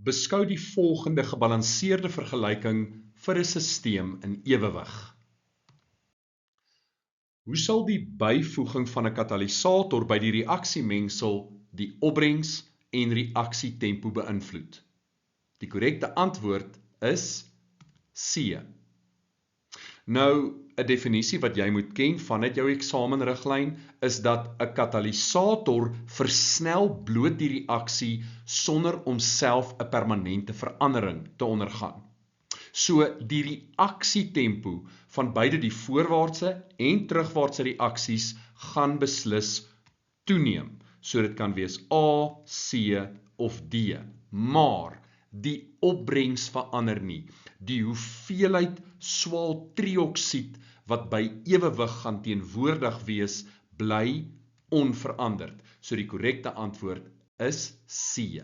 Beskou die volgende gebalanseerde vergelyking vir 'n sisteem in ewewig. Hoe sal die byvoeging van 'n katalisator by die reaksiemengsel die opbrengs en reaksietempo beïnvloed? Die korrekte antwoord is C. Nou, 'n definisie wat jy moet ken vanuit jou eksamenriglyn is dat 'n katalisator versnel bloot die reaksie sonder om self 'n permanente verandering te ondergaan. So die reaksietempo van beide die voorwaartse en terugwaartse reaksies gaan beslis toeneem. So dit kan wees A, C of D. Maar die opbrengs verander nie. Die hoeveelheid swaaltrioksied wat by ewewig gaan teenwoordig wees, bly onveranderd. So die korrekte antwoord is C.